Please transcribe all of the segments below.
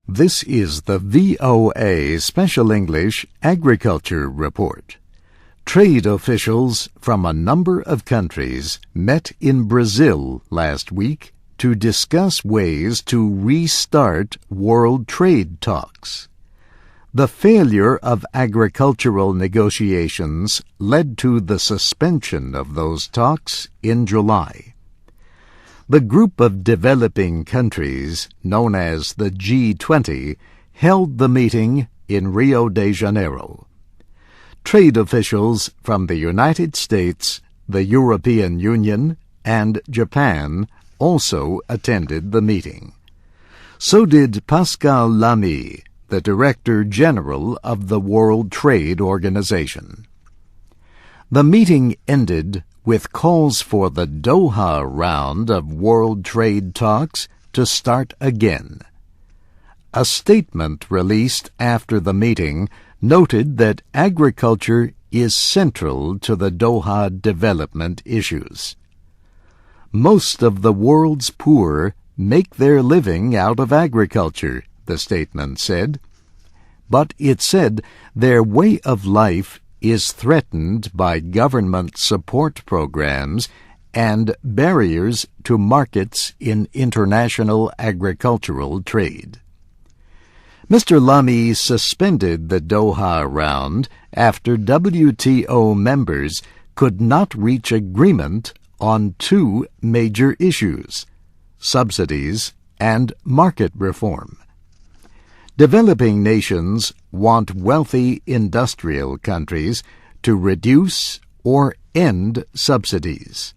This is the VOA Special English Agriculture Report. Trade officials from a number of countries met in Brazil last week to discuss ways to restart world trade talks. The failure of agricultural negotiations led to the suspension of those talks in July. The group of developing countries, known as the G20, held the meeting in Rio de Janeiro. Trade officials from the United States, the European Union, and Japan also attended the meeting. So did Pascal Lamy, the Director General of the World Trade Organization. The meeting ended with calls for the Doha round of world trade talks to start again. A statement released after the meeting noted that agriculture is central to the Doha development issues. Most of the world's poor make their living out of agriculture, the statement said. But it said their way of life is threatened by government support programs and barriers to markets in international agricultural trade. Mr. Lamy suspended the Doha round after WTO members could not reach agreement on two major issues: subsidies and market reform. Developing nations want wealthy industrial countries to reduce or end subsidies.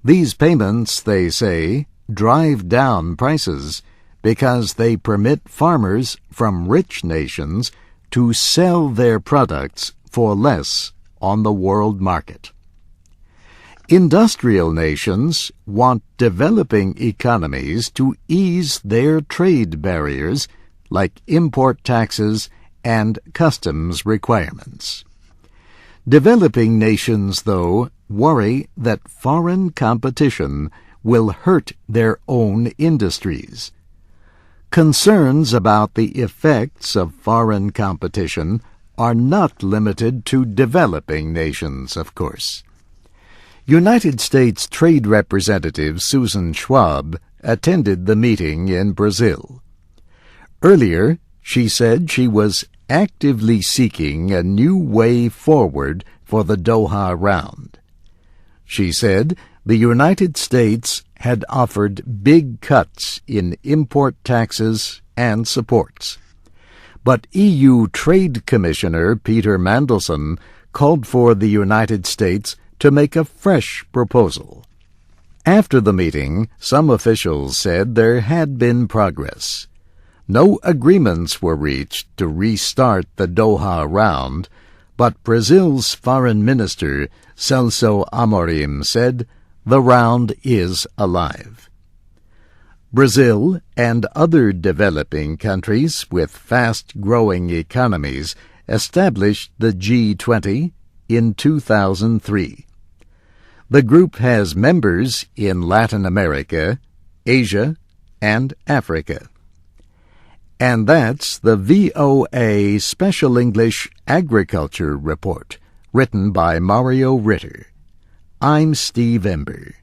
These payments, they say, drive down prices because they permit farmers from rich nations to sell their products for less on the world market. Industrial nations want developing economies to ease their trade barriers like import taxes and customs requirements. Developing nations, though, worry that foreign competition will hurt their own industries. Concerns about the effects of foreign competition are not limited to developing nations, of course. United States Trade Representative Susan Schwab attended the meeting in Brazil. Earlier, she said she was actively seeking a new way forward for the Doha round. She said the United States had offered big cuts in import taxes and supports. But EU Trade Commissioner Peter Mandelson called for the United States to make a fresh proposal. After the meeting, some officials said there had been progress. No agreements were reached to restart the Doha round, but Brazil's Foreign Minister Celso Amorim said the round is alive. Brazil and other developing countries with fast-growing economies established the G20 in 2003. The group has members in Latin America, Asia, and Africa. And that's the VOA Special English Agriculture Report, written by Mario Ritter. I'm Steve Ember.